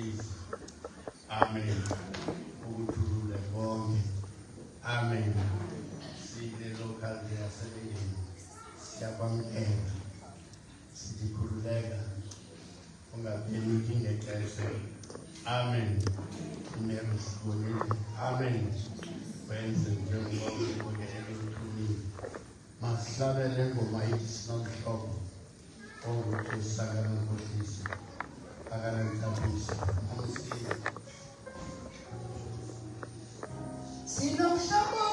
praise. Amen. Ukujulule konke. Amen. Sile local diaspora. Siyabamkela. Sikhululeka. Ungabeni ngexesha. Amen. Amen. Wenze njengoba ukuyela ukuthini. Masihlabele ngoma isinomhlobo. Ukuthi sakala ngokhohlisa. Akala ngithabisa. Amsile. Sinomhlobo.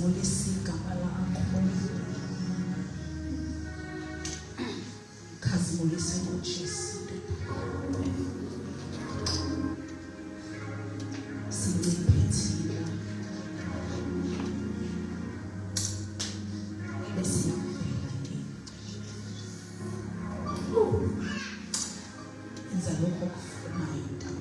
Khazimulisa igama lakho. Khazimulisa ngoJesu. Sinciphethile. Besiyavela yini. Enza lokho okufunayo ntaba.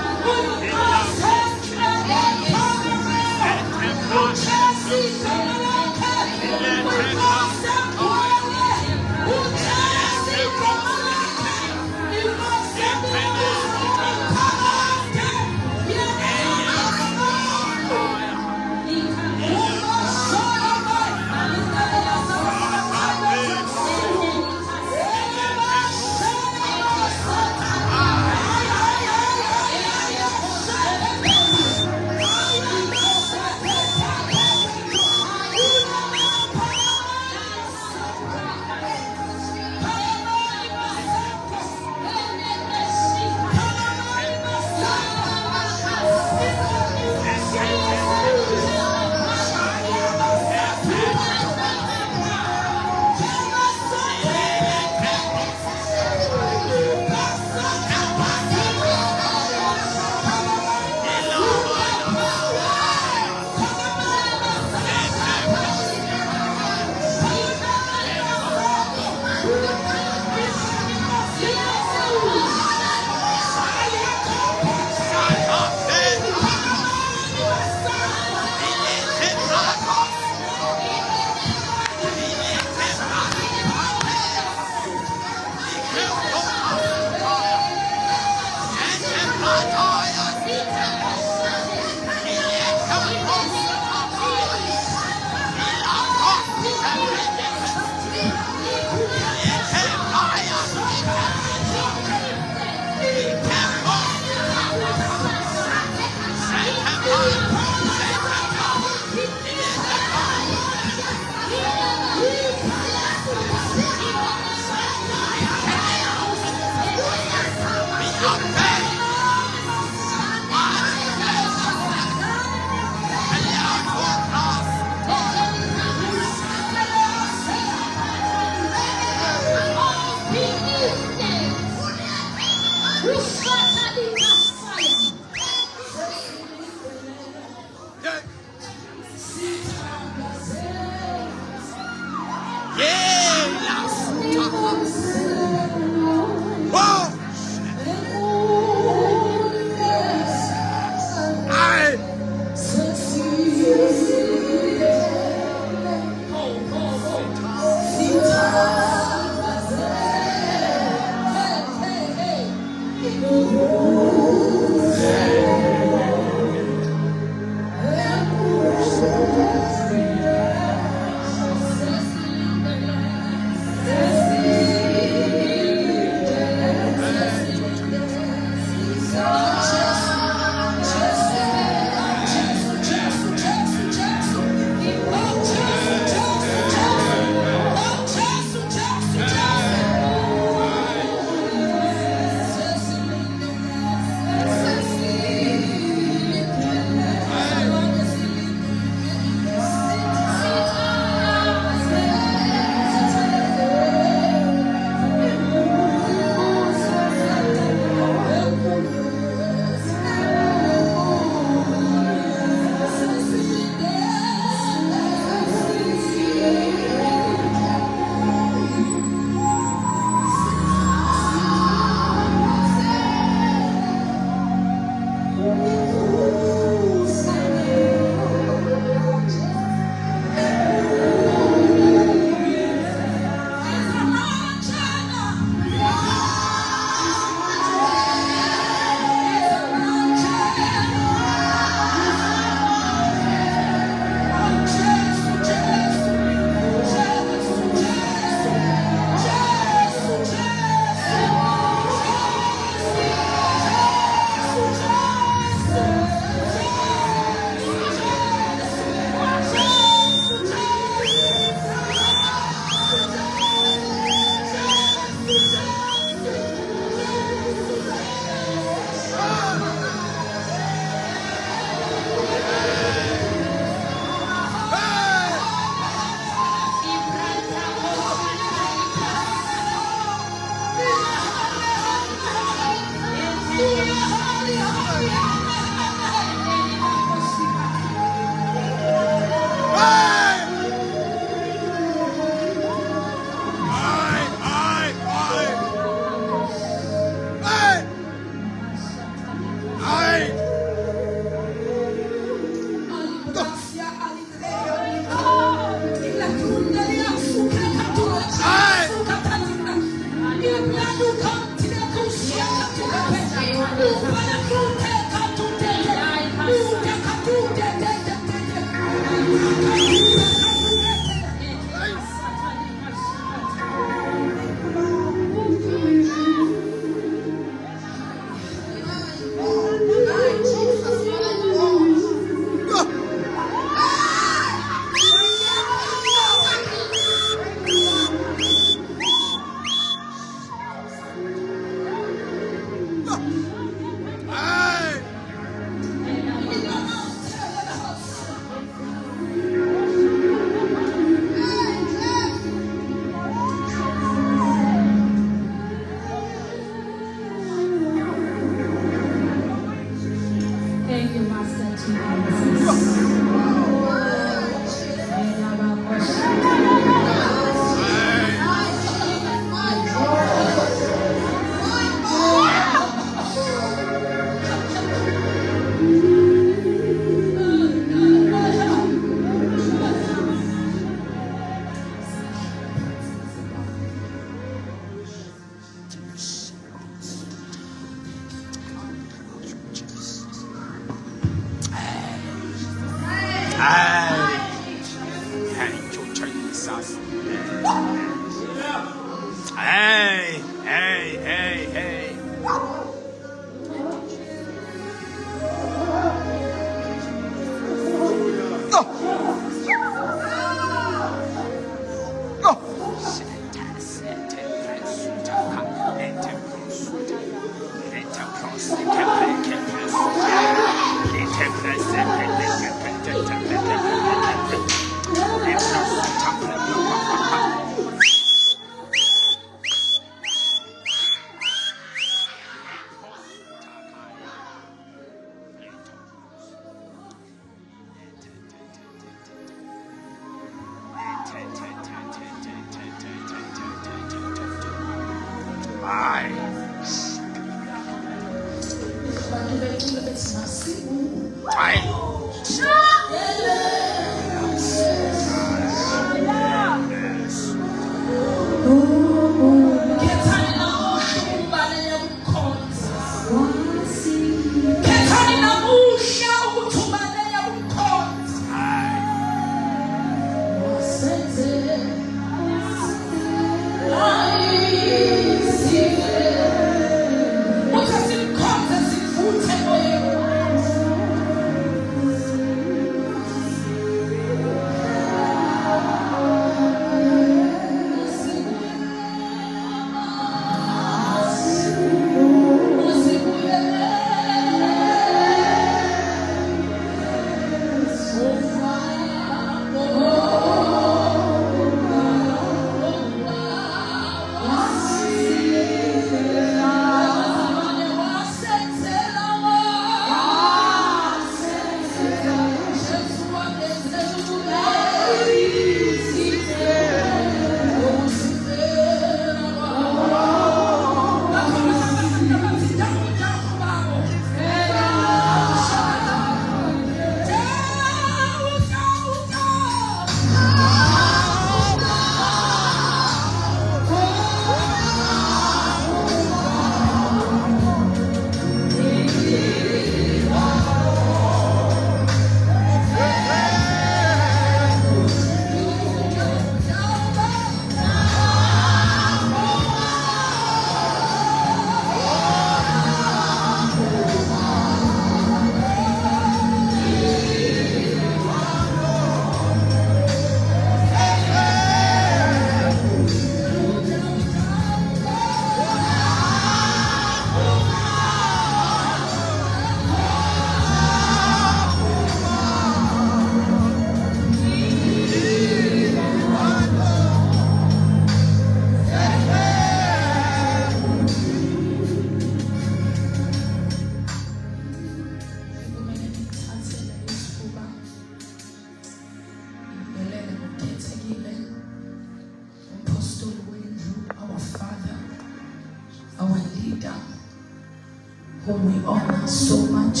whom we honor so much,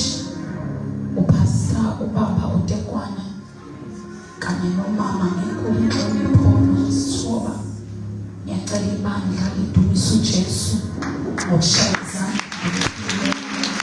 upasta ubaba utekwana kanye nomama ngenkulunkulu iphona soba ngiyacela ibandla lidumisa uJesu ngokushaya izandla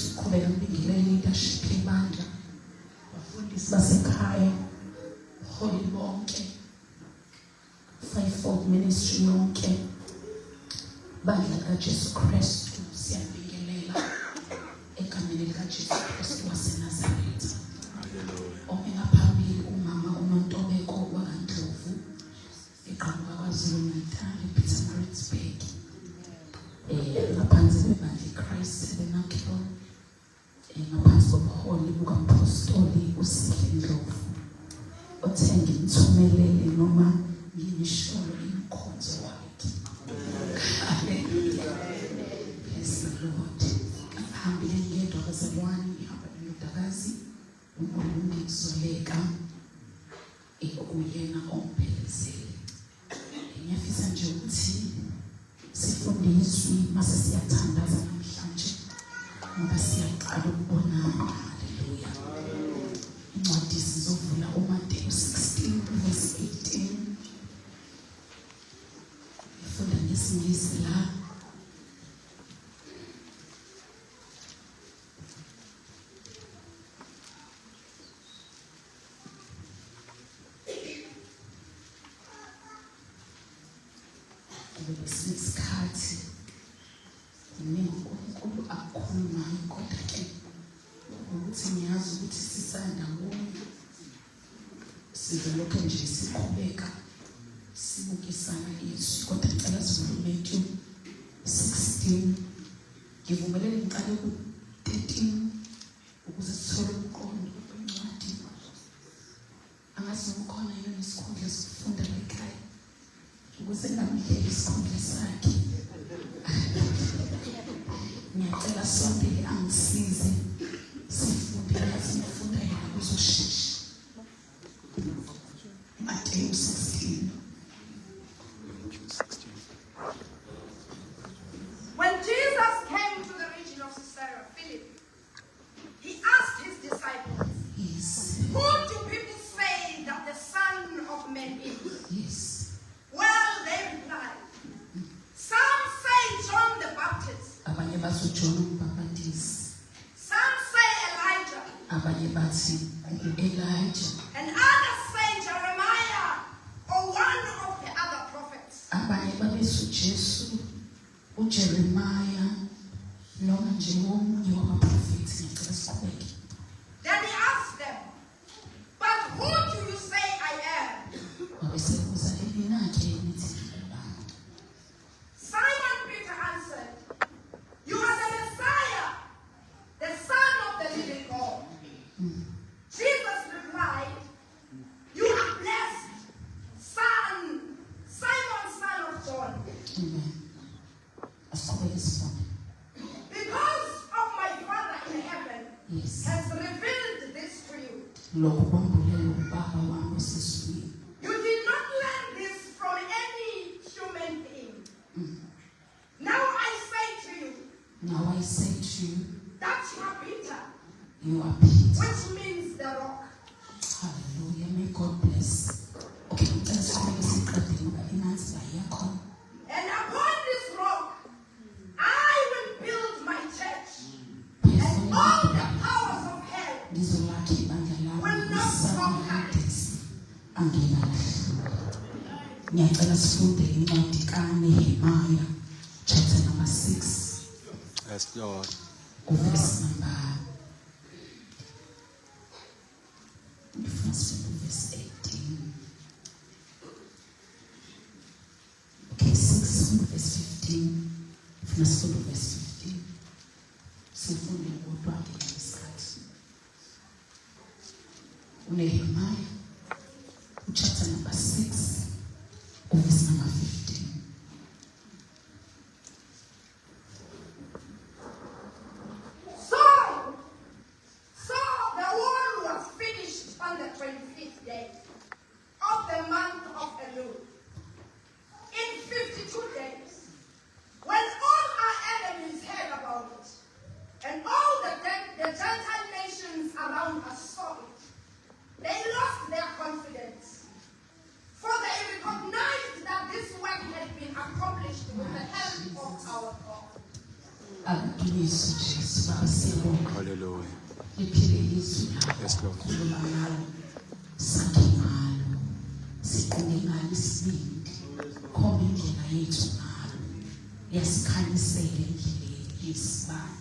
siqhubeka ngibingelela leadership yebandla, abafundisi basekhaya, holi bonke, Fivefold Ministry yonke, bandla kaJesu Kristu, siyabingelela egameni likaJesu Kristu waseNazaretha. Ome ngaphambili umama uNontobeko wakaNdlovu, eqhamuka KwaZulu Natal, Pietermaritzburg. Ngaphansi kwebandla iChrist Tabernacle, ngaphansi kobuholi bukaMpostoli uSihle Ndlovu, othe ngimthumelele noma ngimisholo inkonzo wakhe. Hallelujah. Bless the Lord. Ngihambile ngedwa bazalwane, ngihamba nodakazi uNkulunkulu ngizoleka ekuyena omphelezele. Ngiyafisa nje ukuthi sifundiswe mase siyathandaza namhlanje ngoba siyaqala ukubonana. Haleluya. Incwadi sizovula uMateyu 16 verse 18. Ifunda ngesingisi la. Isikhathi uNkulunkulu akhulumayo, kodwa ke ukuthi ngiyazi ukuthi sisandawonye sizolokhu nje siqhubeka sibukisana izwi, kodwa ngicela sivule Matthew 16. Ngivumelele ngiqale ku-13 ukuze sithole umqondo wencwadi. Angazi ukhona yona isikhundla sokufunda la ekhaya ukuze ngamhlela isikhundla sakhe. Ngiyacela sonke angisize sifunde sifunda yena kuzoshesha. Matthew 16. When Jesus came to the region of Caesarea Philippi, he asked his disciples, Yes. "Who do people say that the Son of Man is?" Yes. Well, they replied, "Some say John the Baptist, Abanye bathi uJohn uMbhapatisi, some say Elijah, abanye bathi Elijah, and others say Jeremiah or one of the other prophets." abanye babethi uJesu, uJeremiah, noma nje omunye wabaprofethi. Ngicela siqhubeke. Then he asked them, "But who do you say I am?" Wabesebuza elinakhe nithi ngubani? Simon Peter answered, "You are the Messiah, the Son of the living God." Jesus replied, "You are blessed, Simon, son of John, Amen. Asiqhubeke sifunde. because of my Father in heaven Yes. has revealed this to you. Lokhu kwambulelo ubaba wami osezulwini. You did not learn this from any human being. Now I say to you Now I say to you, that you are Peter, you are Peter. which means the rock. Hallelujah. May God bless. Okay, ngicela siqhubeke siqedile ngoba inansi bayakhona. And upon this rock, I will build my church, and all the powers of hell Ngizolakha ibandla lami will not conquer it. angekalahlwa. Ngiyacela sifunde incwadi kaNehemiah chapter number 6 Yes, Lord. verse number verse 18. Okay, 6 verse 15. Verse 15. Sifunde kodwa ngesikhathi. uNehemiah chapter number 6 verse number 15. So the wall was finished on the 25th day of the month of Elul. In 52 days, when all our enemies heard about it, and all the Gentile nations around us saw it, they lost their confidence. For they recognized that this work had been accomplished with the help of our God. iqiniso Jesu Baba siyabonga Hallelujah. liphile ilizwi Yes, Lord. khuluma ngalo sakhe ngalo siqonde ngalo isibindi khomba indlela yethu ngalo yasikhanyisela endleleni yesibani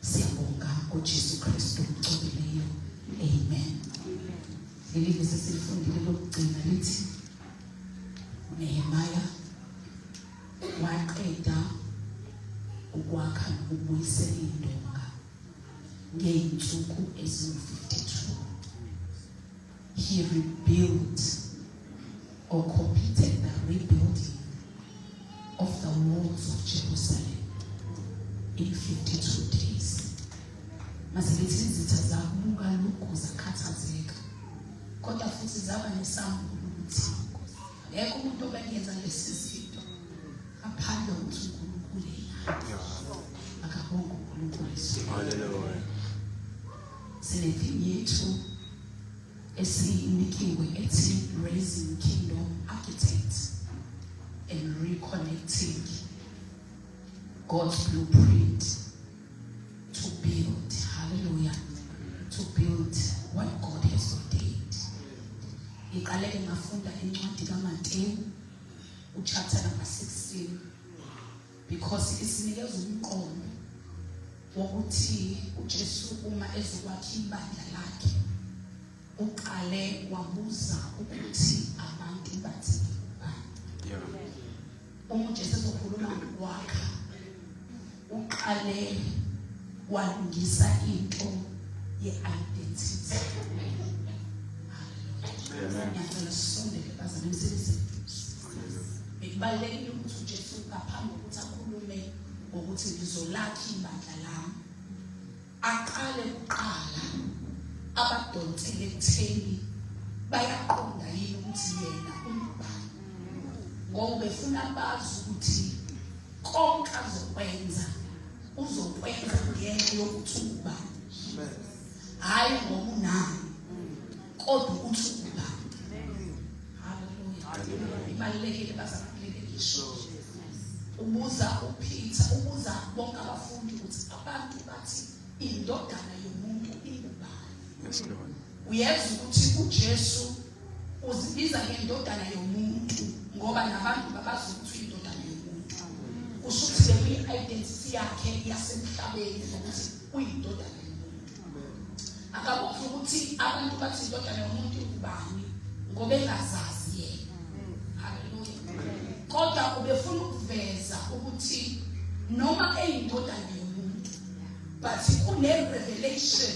siyabonga ngoJesu Kristu umgcobileyo amen. Leli bese silifundile lokugcina lithi Nehemaya waqeda ukwakha nokubuyisela indonga ngeyinsuku eziwu-52. He rebuilt or completed the rebuilding of the walls of Jerusalem in 52 days. Maselithi izitha zakubuka lokhu zakhathazeka, kodwa futhi zaba nesambulo ukuthi akekho umuntu obengenza lesi zinto ngaphandle kokuthi uNkulunkulu eyena. Akabonga uNkulunkulu Yesu. Hallelujah. Sinethini yethu esinikiwe ethi raising kingdom architects and reconnecting God's blueprint to build, hallelujah, to build what God has ordained. Iqaleke ngafunda incwadi kaMateyu uchapter number 16 because isinikeza umqondo wokuthi uJesu uma ezokwakha ibandla lakhe uqale wabuza ukuthi abantu bathi Yeah. uma uJesu ezokhuluma ngokwakha uqale walungisa into ye-identity. Amen. Ngiyacela sisondele bazalwane emsebenzini. Bekubalulekile ukuthi uJesu ngaphambi kokuthi akhulume ngokuthi ngizolakha ibandla lami aqale kuqala abadonsele ekutheni bayaqonda yini ukuthi yena ungubani, ngoba befuna bazi ukuthi konke azokwenza uzokwenza ngenxa yokuthi ungubani, hayi ngoba unani kodwa ukuthi ungubani. Hallelujah. Ibalulekile bazalwane ngisho ubuza uPeter, ubuza bonke abafundi ukuthi abantu bathi indodana yomuntu ingubani. Yes, Lord. Uyazi ukuthi uJesu uzibiza ngendodana yomuntu ngoba nabantu babazi ukuthi indodana yomuntu. Kusho ukuthi le-identity yakhe yasemhlabeni ukuthi uyindodana yomuntu. Akabuzwa ukuthi abantu bathi indodana yomuntu ingubani ngoba engazazi yena. Hallelujah. Kodwa ubefuna ukuveza ukuthi noma eyindodana yomuntu but kune revelation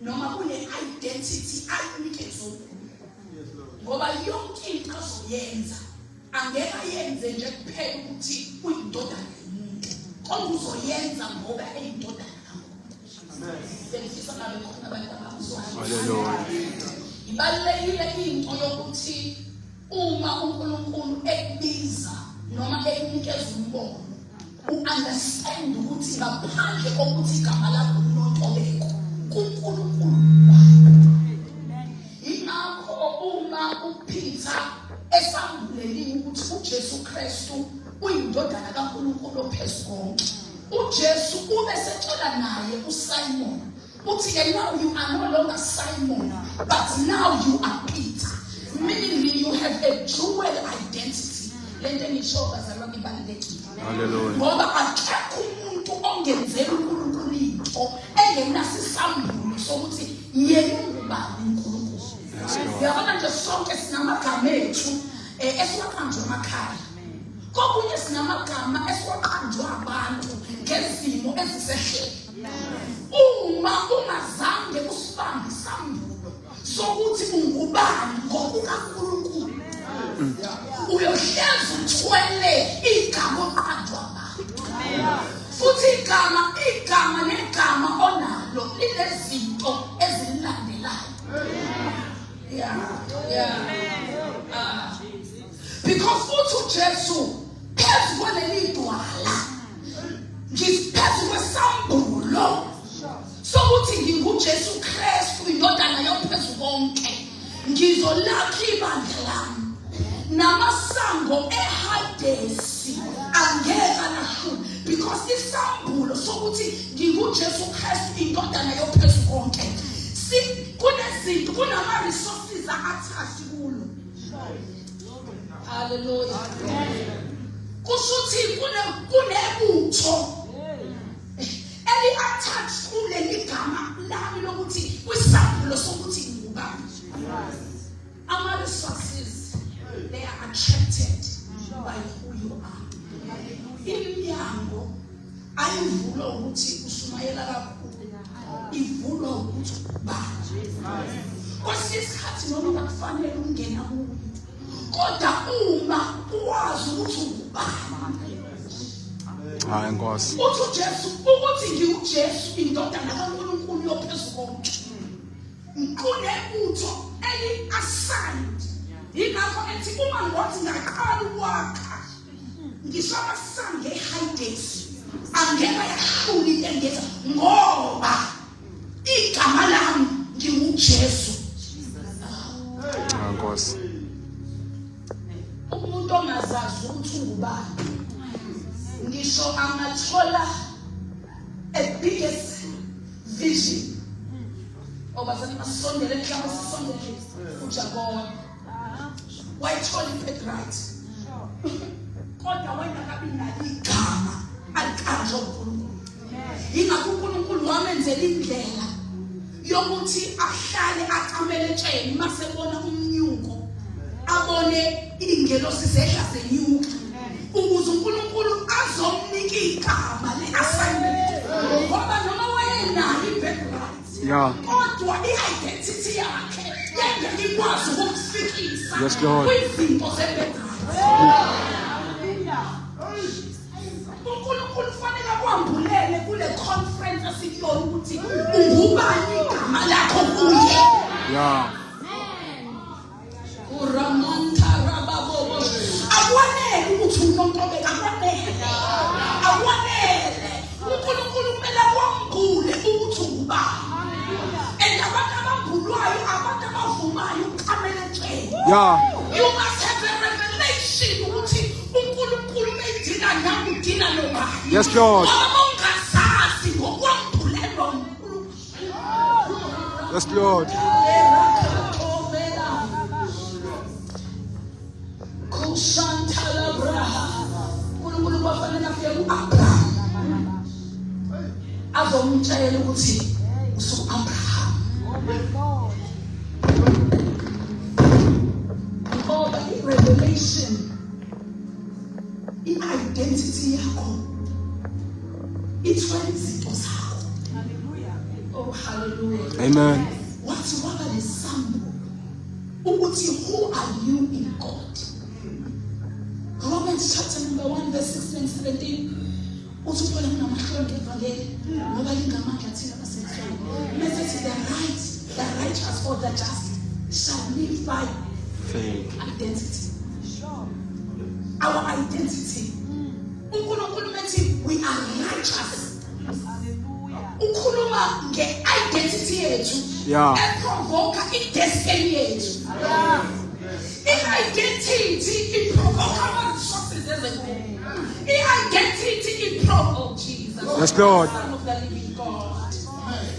noma kune identity ayinikezwe uNkulunkulu, ngoba yonke into azoyenza angeke ayenze nje kuphela ukuthi uyindodana yomuntu kodwa uzoyenza ngoba eyindodana kaNkulunkulu. Bengifisa ngabe khona abantu abakuzwayo. Hallelujah. Ibalulekile into yokuthi uma uNkulunkulu ekubiza noma ekunikeza umbono u-understand ukuthi ngaphandle kokuthi igama lakho linontobeko kuNkulunkulu wakho. Ingakho uma uPeter esambulelile ukuthi uJesu Kristu uyindodana kaNkulunkulu ophezu konke, uJesu ube setshela naye uSimon uthi now you are no longer Simon but now you are Peter, meaning you have a dual identity. Lento ngisho bazalwane ibalulekile. Hallelujah. Ngoba akekho umuntu ongenzela uNkulunkulu into engenasisambulo sokuthi yena ungubani uNkulunkulu. Yabona nje sonke sinamagama ethu esiwaqanjwa emakhaya. Kokunye sinamagama esiwaqanjwa abantu ngezimo ezisehlele. Uma ungazange usibambe isambulo sokuthi ungubani ngokukaNkulunkulu uyohlezi uthwele igama oqanjwa abantu. Futhi igama negama onalo linezinto ezilandelayo. Because futhi uJesu phezu kwaleli dwala ngiphezu kwesambulo sokuthi nginguJesu Kristu indodana yophezu konke, ngizolakha ibandla lami namasango eHadesi angeke alahluke. because isambulo sokuthi nginguJesu Kristu indodana yophezu konke kunezinto kunama-resources attached kulo. Hallelujah. Kusho ukuthi kunebutho eli-attached kuleli gama lami lokuthi kwisambulo sokuthi ngingubani. Ama-resources, they are attracted by who you are. Iminyango ayivulwa ukuthi ushumayela kakhulu, ivulwa ukuthi ubani. Kwesinye isikhathi noma kufanele ungena kuyo, kodwa uma uwazi ukuthi ungubani. Hayi Nkosi. Uthi uJesu ukuthi ngiuJesu indodana kaNkulunkulu yophezu konke. Kunebutho eli-assigned. Yingakho ethi uma ngothi ngaqala ukwakha ngisho abasange eHides angeke yahluli engeza ngoba igama lami nginguJesu. Hayi Nkosi. Umuntu ongazazi ukuthi ungubani ngisho angathola a biggest vision. Obazali masondele mhlawumbe sisondele uJakobe wayithola impet right kodwa wena kabi nalo igama alikanjwa uNkulunkulu. Yingakho uNkulunkulu wamenzela indlela yokuthi ahlale aqamele etsheni masebona umnyuko abone ingelosi zehla zenyuka ukuze uNkulunkulu azomnika igama le-assignment ngoba noma wayenayo impet right. Yeah. Kodwa i-identity yakhe yengeke ikwazi ukumfikisa Yes, Lord. kwizinto zebedra. uNkulunkulu kufanele akwambulele kule conference esikuyona ukuthi ungubani igama lakho kuye. Yeah. Akwanele ukuthi unontobeka, akwanele. uNkulunkulu kumele akwambule ukuthi ungubani. And abantu abambulwayo, abantu abavumayo uqamele etsheni. Yeah. You must have a revelation ukuthi uNkulunkulu medina nami udina nobani. Yes, Lord. Ngoba ungasazi ngokwambulelwa uNkulunkulu. Yes, Lord. Kushantala braha. uNkulunkulu kwafanele afike ku-Abraham azomtshela ukuthi usu-Abraham. Ngoba i-revelation, i-identity yakho ithwele izinto zakho. Oh, hallelujah. Amen. Wathi waba lesambulo ukuthi who are you in God. Romans chapter number 1 verse 16 and 17. Uthi Paul nginamahloni ngevangeli ngoba lingamandla thina basenhloni. Message the righteous or the just shall live by Faith. identity. Our identity. uNkulunkulu methi we are righteous. Ukhuluma nge-identity yethu. Yeah. Eprovoka i-destiny yethu. I-identity iprovoka ama-resources ezenkulu. I-identity iprovoka Jesus. Yes, Lord. Son of the living God.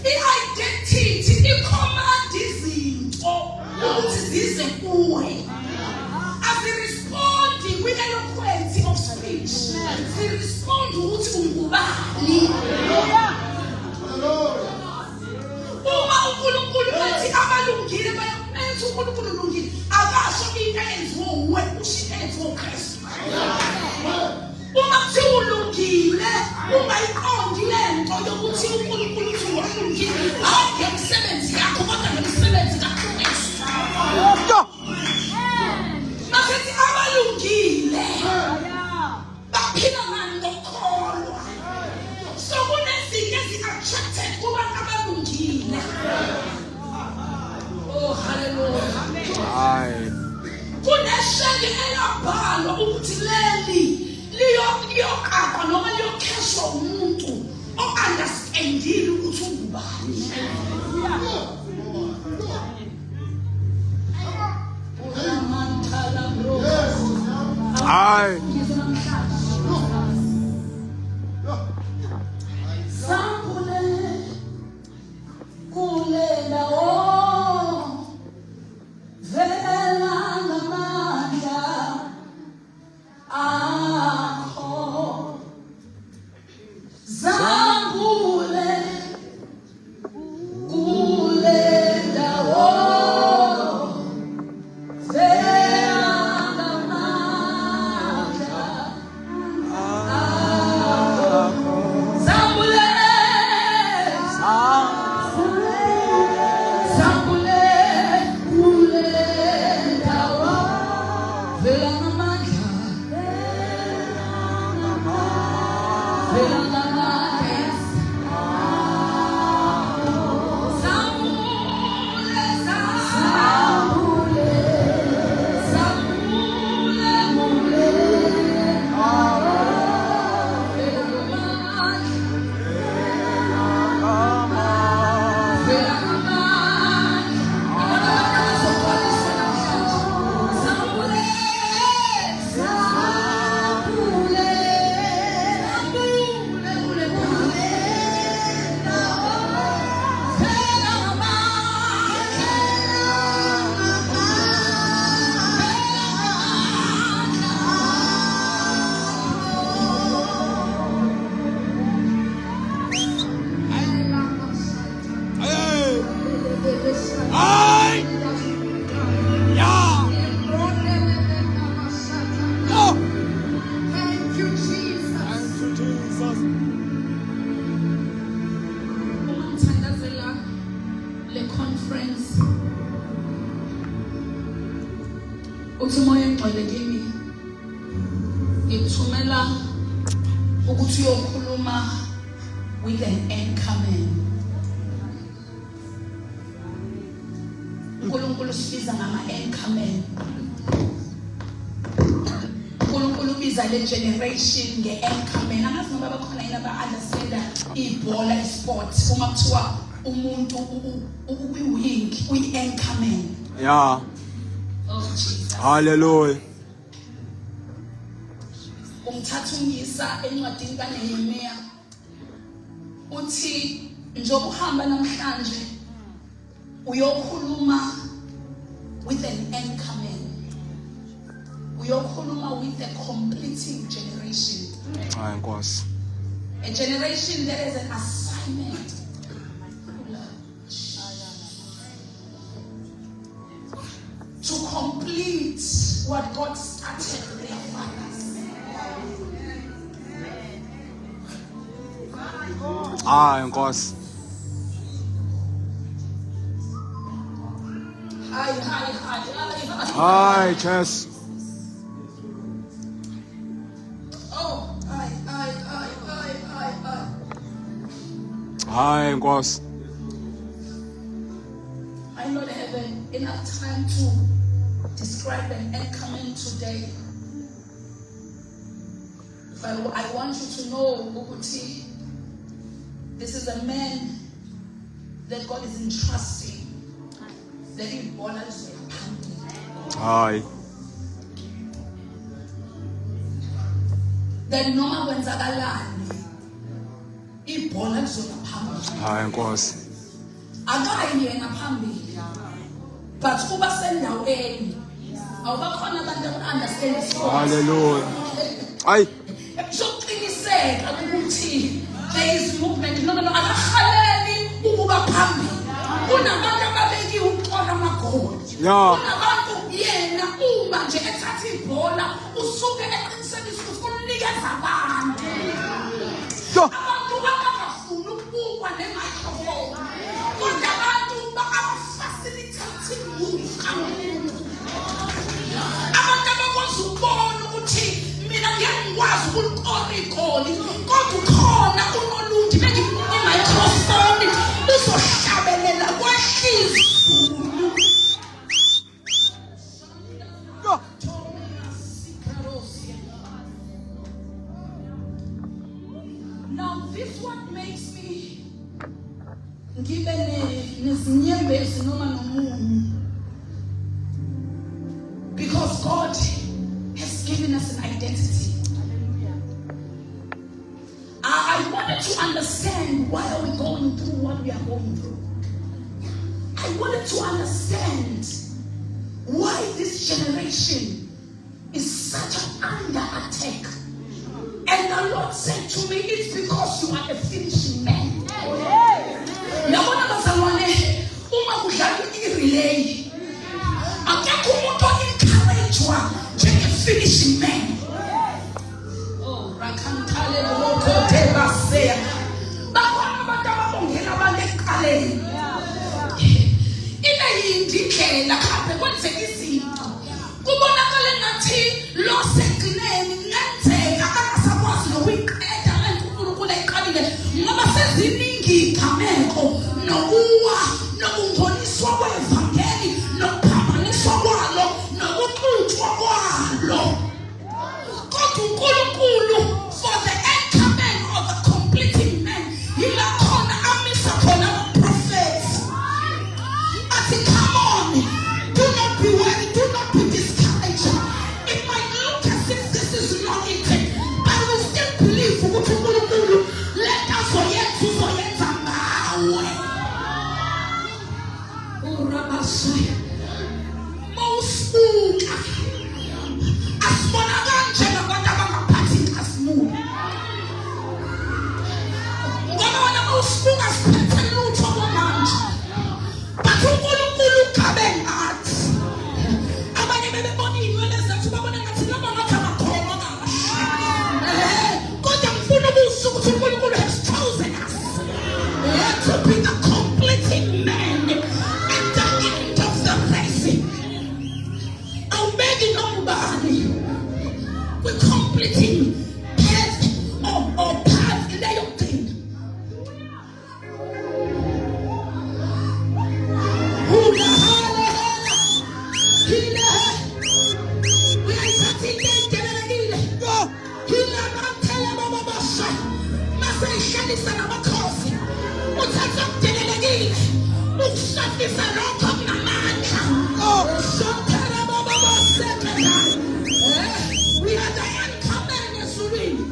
I-identity icommand izinto ukuthi zize kuwe. Asirespondi kwi-eloquence of speech. Sirespondi ukuthi ungubani. Uma uNkulunkulu ethi abalungile bayamenza uNkulunkulu ulungile, akasho into eyenziwe uwe, usho into eyenziwe uKristu. Uma kuthiwa ulungile, ungayiqondi lento yokuthi uNkulunkulu uthi ulungile, hayi ngemisebenzi yakho kodwa ngemisebenzi kaKristu. Masithi abalungile baphila ngani ngokukholwa. So kunezinto ezi-attracted kubantu abalungile. Oh, hallelujah. Hayi. Kunesheke elabhalwa ukuthi leli liyokaqwa noma liyokheshwa umuntu o-understandile ukuthi ungubani. Hayi. friends. Uthi moya engcwele kimi ngikuthumela ukuthi uyokhuluma with an anchor man. uNkulunkulu sibiza ngama-anchor man. uNkulunkulu ubiza le generation nge-anchor man. Angazi noma bakhona yini aba-understanda ibhola isport uma kuthiwa umuntu uyi-wing, uyi-anchor man. Yeah. Oh Jesus. Hallelujah. Ungithatha ungisa encwadini kaNehemiya uthi njengoba uhamba namhlanje uyokhuluma with an anchor man. Uyokhuluma with a completing generation. Hayi Nkosi. A generation that is an assignment. To complete what God started with their fathers. Hayi Nkosi. Hi. Hayi Jesu. Oh, hi. Hayi Nkosi. I not have enough time to describe an anchor man today. But I want you to know, Ukuti, this is a man that God is entrusting. That he borders with family. Hayi. That noma kwenzakalani ibhola lizoya phambili. Hayi Nkosi. Akayi yena phambili. But kuba sendaweni awubakhona abantu aba-understand isikole. Hallelujah. Hayi. Soqiniseka ukuthi there is movement. No, akahaleli ukuba phambili. Kunabantu ababeki ukuqola amagoli. Yeah. Kunabantu yena uma nje ethatha ibhola usuke eqinisekisa ukuthi kumnikeza abantu. Abantu abangafuni ukubukwa ne-microphone. Kodwa abantu aba-facilitating move kakhulu. Abantu abakwazi ukubona ukuthi mina ngiyakwazi ukuliqola igoli. Kodwa ukhona unolundi bengimunye i-microphone uzohlabelela kwehlizulu. Now this what makes me ngibe nezinyembezi noma nomunyu, because God has given us an identity. I wanted to understand why are we going through what we are going through. I wanted to understand why this generation is such an under attack. And the Lord said to me, it's because you are a finishing man. Yabona bazalwane, uma kudlala i-relay, akekho umuntu o-encouragewa njenge-finishing man. Oh, rakantale lokote basea. Bakhona abantu ababongela abantu ekuqaleni. Ibe yindlela khambe kwenzeka izinto. Kubonakala ngathi lo segcineni ngenzeka angasakwazi nokuyiqeda uNkulunkulu ayiqalile ngoba seziningi igameko nokuwa nokungcoliswa kwevangeli nokuphambaniswa kwalo nokuxutshwa kwalo. Kodwa uNkulunkulu for the anchor man or the completing man yila khona amisa khona ama-prophets. Athi come on, do not be worried, do not be discouraged. It might look as if this is not it, but we still believe ukuthi uNkulunkulu let us uzoyenza ngawe. Urabasaya mawusuka asibona kanje ngabantu abangaphathi inkazimulo ngoba wena mawusuka siphethe lutho kwamanje. But uNkulunkulu ugabe ngathi abanye bebebona iy'nwele zethu babona ngathi noma ngathi amakhono kahle. Kodwa ngifuna ukuzwa ukuthi uNkulunkulu has chosen us to be the completing man. And Ngiyafisa lokho kunamandla. Sontela baba basekela. We are the incoming ezulwini.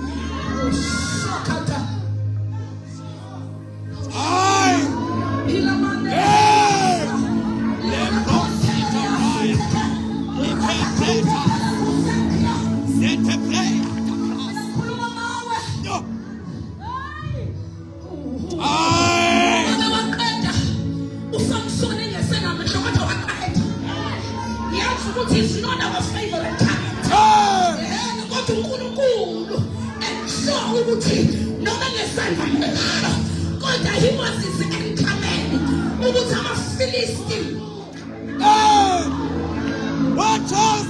Sokata. Aye. Ilamane. He's not our favorite talent. But he was his incoming. I'm a Philistine. Watch us!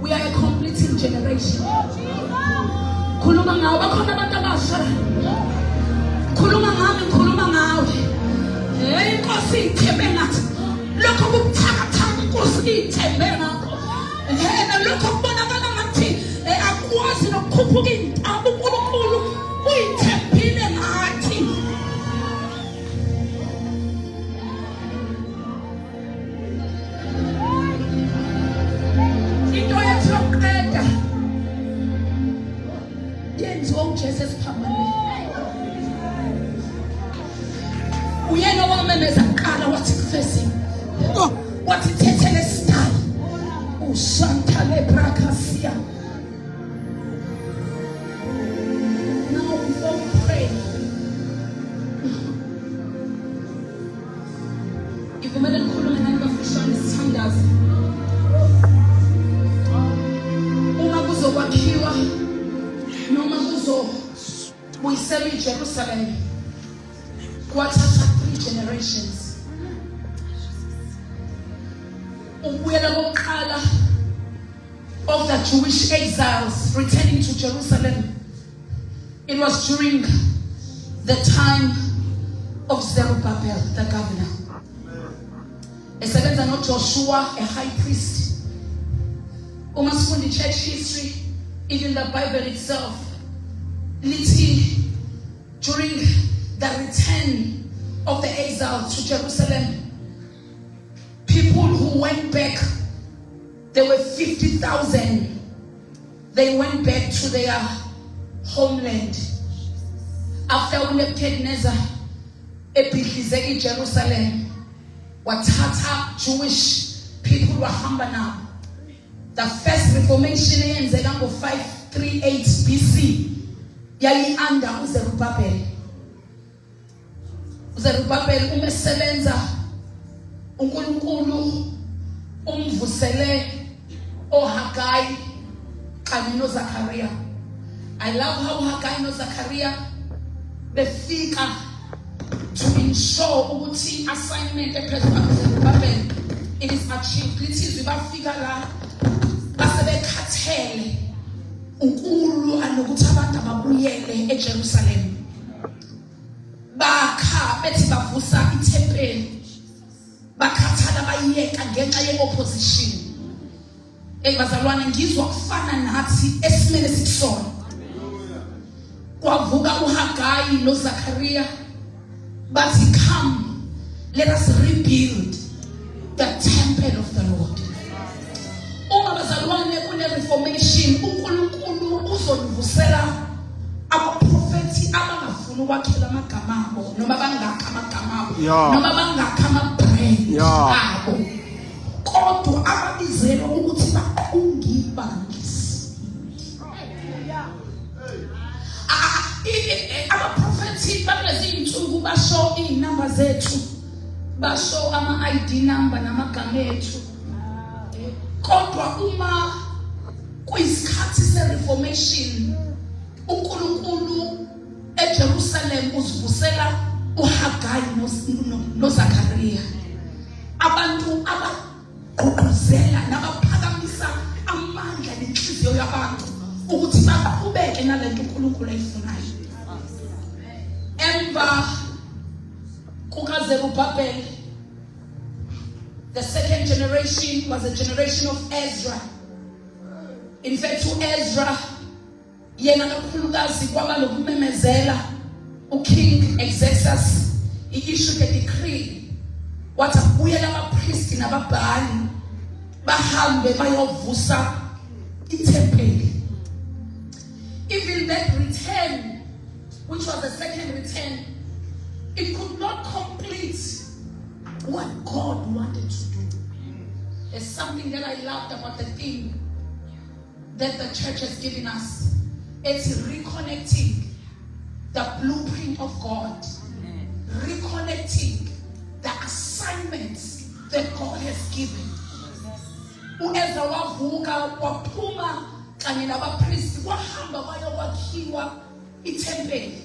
We are a completing generation. Khuluma ngawe bakhona abantu abasha. Khuluma ngami ngikhuluma ngawe. Inkosi ithembe ngathi lokho kubuthakathaka inkosi ithembe ngakho. Lokho kubonakala ngathi akwazi nokukhuphuka intaba uNkulunkulu uyithembile ngathi. Into yethu yokuqeda yenziwa uJesu esiphambanweni. Uyena owamemeza kuqala wathi kufesi. Wathi thethele style. Ushanta lebrakasia. Now before we pray, ivumele ngikhulume nani bafishane sithandaze. Uma kuzokwakhiwa noma kuzobuyisela iJerusalem kwathatha 3 generations. Ubuyela lokuqala of the Jewish exiles returning to Jerusalem. It was during the time of Zerubbabel, the governor. Esebenza noJoshua, a high priest. Uma sifundi church history, even the Bible itself, lithi during the return of the exiles to Jerusalem, people who went back, there were 50,000. They went back to their homeland. After Nebuchadnezzar ebhidlize iJerusalem, wathatha Jewish people wahamba nabo. The first reformation eyenzeka ngo-538 BC yayi under uZerubbabel. uZerubbabel umesebenza uNkulunkulu umvusele oHagai kanye noZakhariya. I love how Hagai noZakhariya befika to ensure ukuthi assignment ePresident Zerubbabel it is achieved. Lithi bafika la basebekhathele uNkulunkulu anokuthi abantu ababuyele eJerusalem. Bakha bethi bavusa iThempeli. Bakhathala bayeka ngenxa yeopposition. Bazalwane ngizwa kufana nathi esimele sikusona. Kwavuka uHagai noZakhariya bathi come, let us rebuild the temple of the Lord. Uma bazalwane kune reformation uNkulunkulu uzolivusela abaprofeti abangafuna ukwakhela amagama abo noma bangakha amagama abo noma bangakha amabrand abo kodwa ababizelwe ukuthi baqungibangisi. Abaprofeti balezi insuku basho inamba zethu, basho ama-ID number namagama ethu. Kodwa uma kuyisikhathi se-reformation uNkulunkulu eJerusalem uzivusela uHagai noZakhariya, abantu abagqugquzela nabaphakamisa amandla nenhliziyo yabantu ukuthi baqhubeke nalento uNkulunkulu ayifunayo. Emva kukaZerubabel, the second generation was a generation of Ezra. In fact, Ezra yena kakhulukazi kwaba lokumemezela uKing Xerxes, he issued a decree wathi abuyela abapristi nababhali bahambe bayovusa iTempeli. Even that return, which was the second return, it could not complete what God wanted to do. There's something that I loved about the theme that the church has given us. It's reconnecting the blueprint of God, reconnecting the assignments that God has given. Uezra wavuka waphuma kanye nabapristi wahamba bayokwakhiwa iTempeli.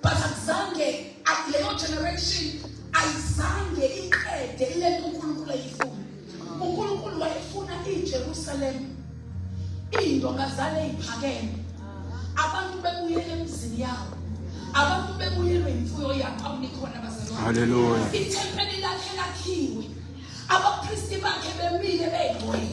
But akuzange leyo generation ayizange iqede ilento uNkulunkulu ayifuna. uNkulunkulu wayefuna iJerusalem indongazane iphakeme, abantu bebuyele emzini yabo, abantu bebuyelwe imfuyo yabo awunikhona bazalwane. Hallelujah. iTempeli lakhe lakhiwe, abapristi bakhe bemile begcwele.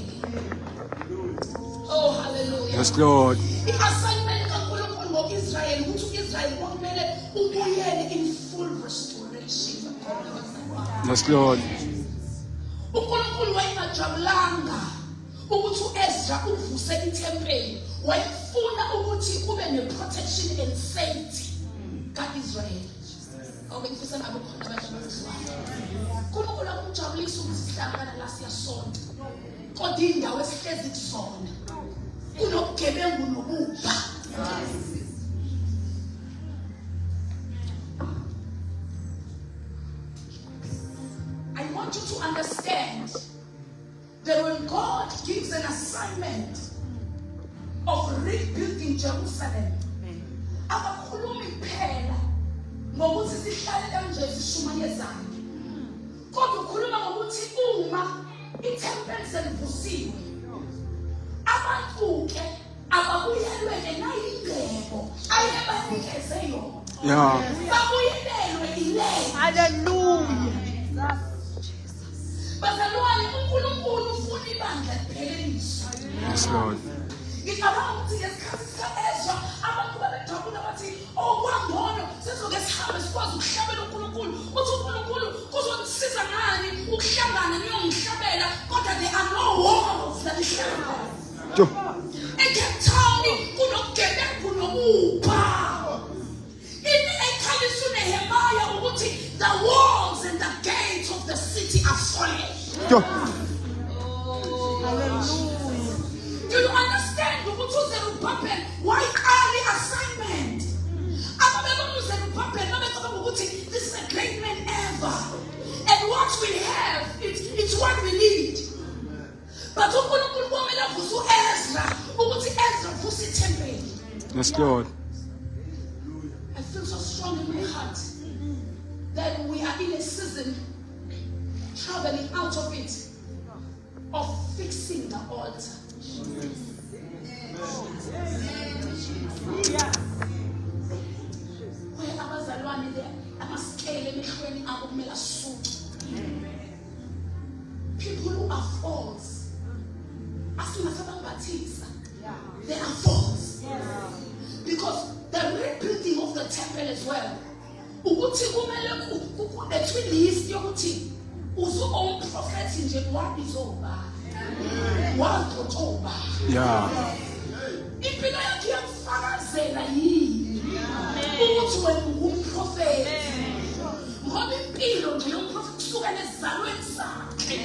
Oh hallelujah. Yes, Lord. I-assignment kaNkulunkulu ngo-Israyeli ukuthi uIsrael kwamele ubuyele in full restoration. Yes, Lord. uNkulunkulu wayengajabulanga ukuthi uEzra uvuse iTempeli, wayefuna ukuthi kube ne-protection and safety ka-Israel. Bengifisa nabo khona abantu abazizwayo. uNkulunkulu akujabulisa ukuthi sihlangana la siyasonta, kodwa indawo esihlezi kuzona kunobugebengu nobubha. I want you to understand that when God gives an assignment of rebuilding Jerusalem, akakhulumi kuphela ngokuthi sihlale kanje sishumayezane, kodwa ukhuluma ngokuthi uma iTempeli selivusiwe, abantu ke ababuyelwe nayingcebo ayebanikeze yona. Yeah. Babuyelelwe ile. Hallelujah. Bazalwane, uNkulunkulu ufuna ibandla lipheleliswe. Yes, Lord. Ngicabanga ukuthi ngesikhathi sika-Ezra abantu babejabula bathi kwangcono sizoke sihambe sikwazi ukuhlabela uNkulunkulu, uthi uNkulunkulu kuzongisiza ngani ukuhlangana niyongihlabela, kodwa there are no walls that ihlangana. eCape Town kunobugebengu nobupha. Ekhalisa uNehemiah ukuthi the walls and the gates of the city are falling. Do you understand ukuthi uZerubabel wayiqala i-assignment? Ababebona uZerubabel babecabanga ukuthi this is a great man ever, and what we have it's what we need. But uNkulunkulu kwamele avuse uEzra ukuthi Ezra vuse iTempeli. Yes, Lord. I feel so strong in my heart that we are in a season traveling out of it of fixing the altar. Where abazalwane there amaskele emehlweni abo kumele asuke. People who are false, asingasabangathisa, they are false. Because the rebuilding of the temple as well, ukuthi kumele between list yokuthi uzoomprofethi nje wabizoba wazoba. Yeah. Impilo yakhe iyakufakazela yini ukuthi wena ungumprofethi, ngoba impilo nje yomprofethi kusuka nezalweni sakhe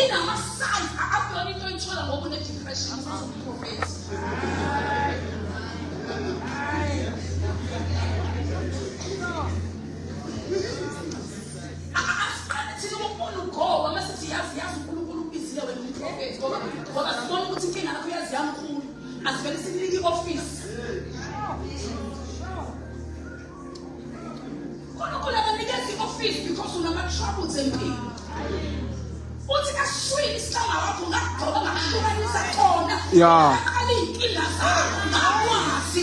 inama-signs akuyona into oyithola ngoba une-depression umprofethi. Ngoba sibona ukuthi inkinga yakho yazi yamkhulu, asivele sinike i-office unama-troubles empilo. Uthi kaswini isihlanga wakho ngakugcoba ngakuhlukanisa khona. Yeah. Akala iy'nkinga zakho ngakwazi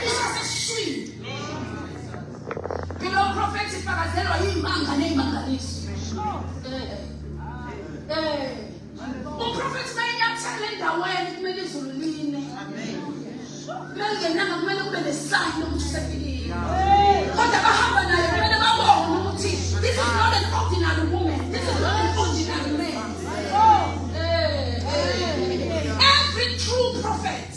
usaseswini. Phela uprofethi ifakazelwa iy'manga ney'mangaliso. Uprofethi mayenyathela endaweni kumele izulu line. Kumele ngenanga kumele kube nesayini ukuthi usefikile. Kodwa bahamba naye kumele babone ukuthi this is not an ordinary woman. This is not an ordinary man. Every true prophet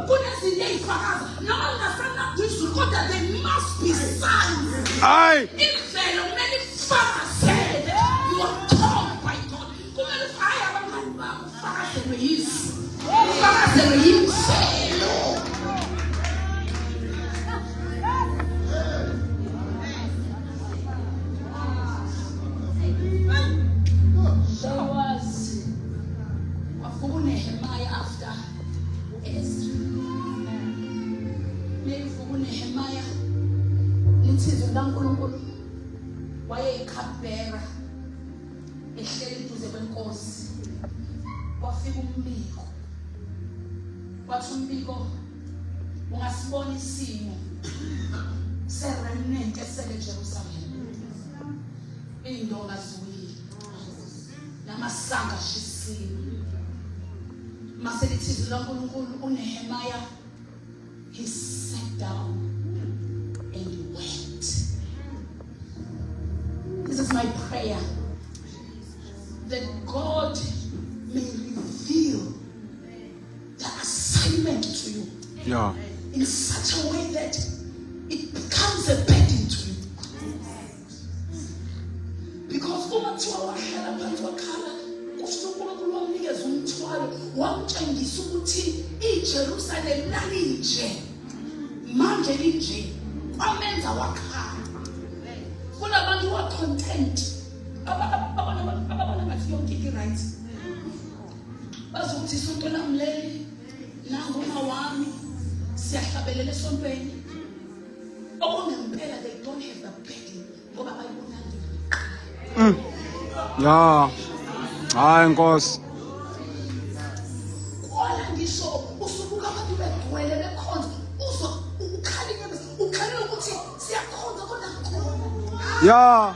kunezinto ey'fakaza noma ungasanakho izulu kodwa there must be signs. Aye. Imvelo kumele ifakazele. You are called by God. Kumele hayi abangani bakho ufakazelwe yizulu. Ufakazelwe yimvelo. Nehemiah after Ezra. Nehemiah linsizwa laNkulunkulu wayeyicupbearer ehleli eduze kwenkosi. Kwafika umbiko. Kwathi umbiko ungasibona isimo seremnant esele eJerusalem. Iy'ndonga ziwile namasanga ashisiwe. Maselithi laNkulunkulu uNehemiah, he sat down and he wept. This is my prayer, that God may reveal the assignment to you. Yeah. In such a way that it becomes a burden to you. Because uNkulunkulu wamnikeza umthwalo wamtshengisa ukuthi iJerusalem lalinje manje linje kwamenza wakhala. Kunabantu wa content ababona ngathi yonke into right. Bazokuthi isonto lamleli nangoma wami siyahlabelela esontweni. Okungempela they don't have the burden ngoba bayibonanga. Yeah. Hayi Nkosi. Kwala ngisho usubuka abantu begcwele bekhonza uzwa ukukhalinga ukhalela ukuthi siyakhonza kodwa khona. Yeah.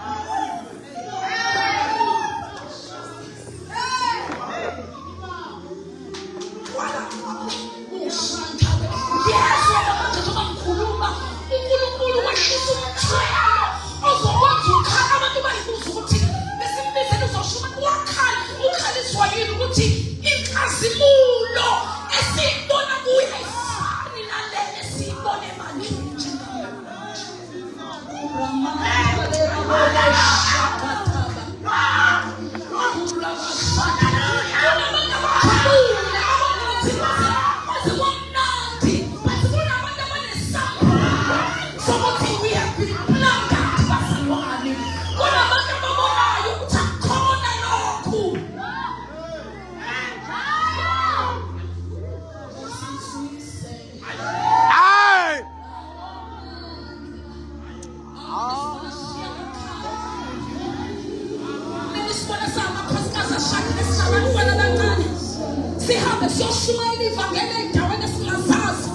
Sihambe siyoshumayela ivangeli ey'ndaweni esingazazi.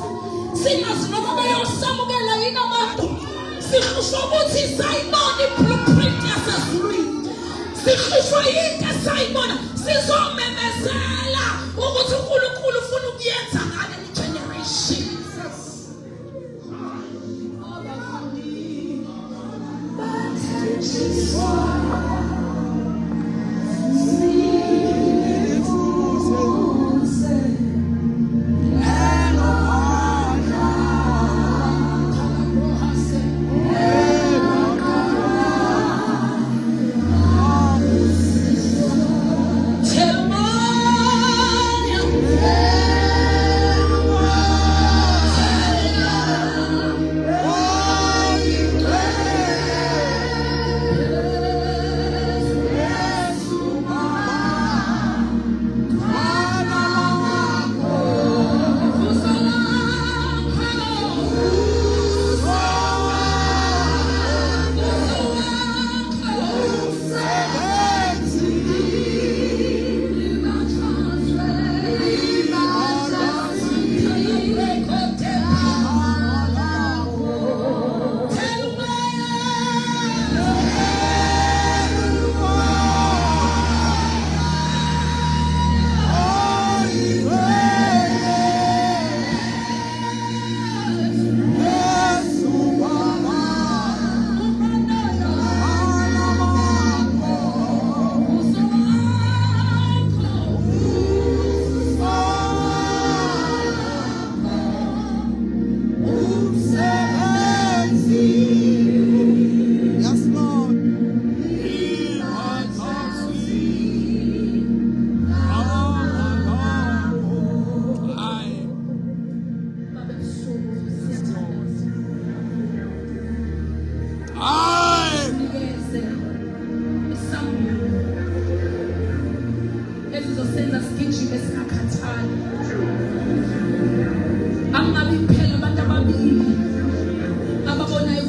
Singazi noma beyosamukela yini abantu. Sihlushwa ukuthi sayibona i-blueprint yasezulwini. Sihlushwa yinto esayibona. Sizomemezela ukuthi uNkulunkulu ufuna ukuyenza ngale generation. Tell me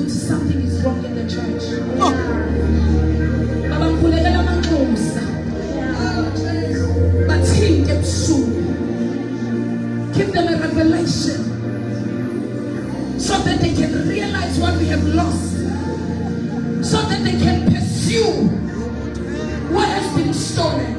Something is wrong in the church. But he gets soon. Give them a revelation so that they can realize what we have lost, so that they can pursue what has been stolen.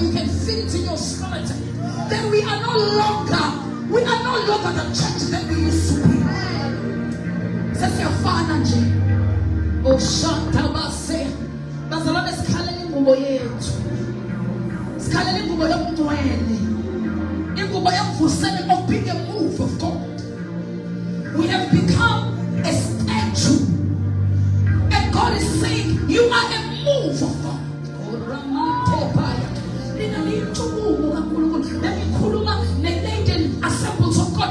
You can feel it in your spirit. Then we are no longer the church that we used to be. Sasa yafana nje. Oshanta base. Bazalwane sikhalele ingubo yethu. Sikhalele ingubo yomntwele. Ingubo yomvusele of being a move of God. We have become a statue. And God is saying, you are a move of God. Assemblies of God.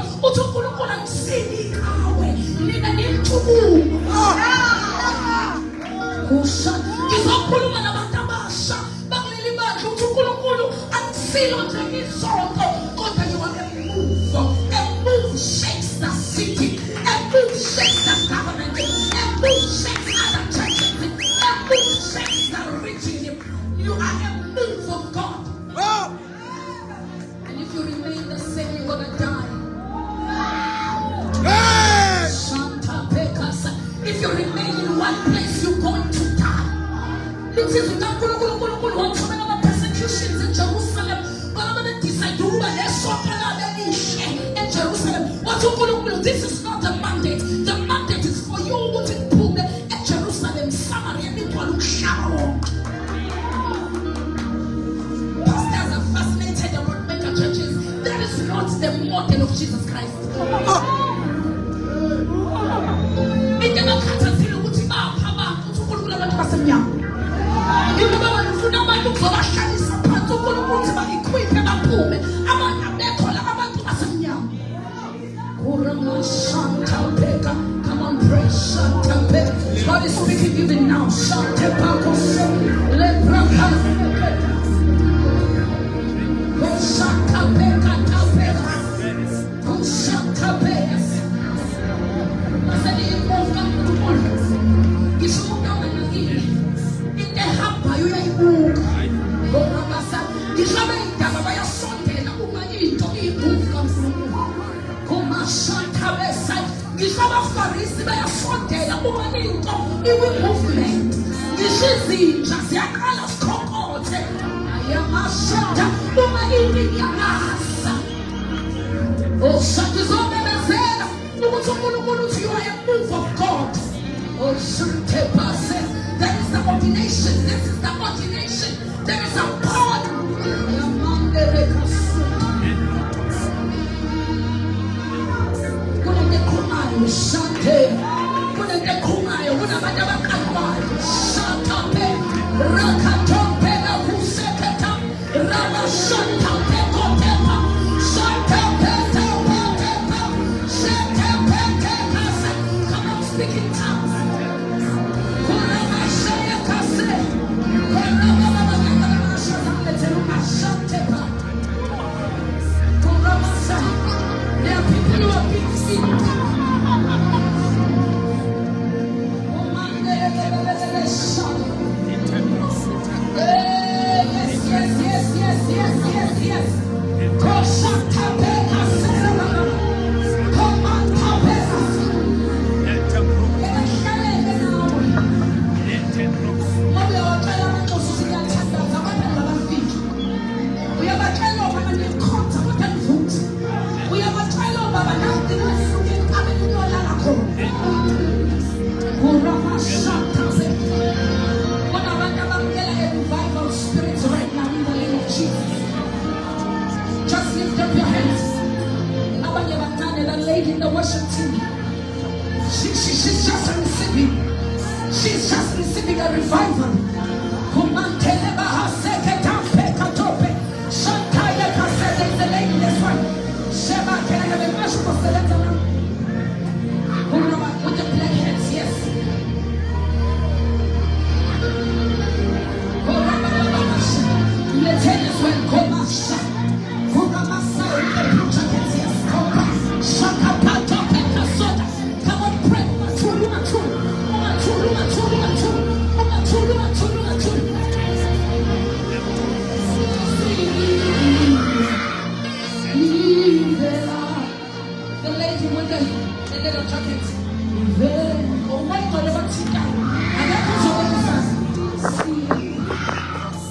A move shakes the city. A move shakes the government. A move shakes other churches. A move shakes the region. You are a move of God. And if you remain the same, you're gonna die. If you remain in one place, you're going to die. It is not persecutions in Jerusalem. In Jerusalem. This is not the mandate. The mandate is for you to put at Jerusalem, Samaria, and pastors are fascinated about mega churches. That is not the model of Jesus Christ. Come on, pray. God is speaking even now. Movement. This is the just the kind of cohort. I am a shut up. Oh, such is all that I said. You are a move of God. Oh, that is the ordination. This is the ordination. There is a power. Speaking tongues. There are people who are being seen. Yes. We have a the worship team. She's just receiving. She's just receiving a revival. There's a lady, this one. Shema, can I have a worship for Selena? With the black hands, yes. Lieutenants went Komasha. Kuramasa with the blue jackets, yes. Shaka Pato Pekasota. Come on, pray. The lady with the little jackets. Oh my God, about Tika. And that was all the time.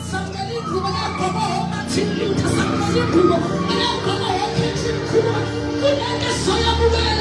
Somebody who will not come home until you. Somebody who will not come home until you. Good, and the soil of the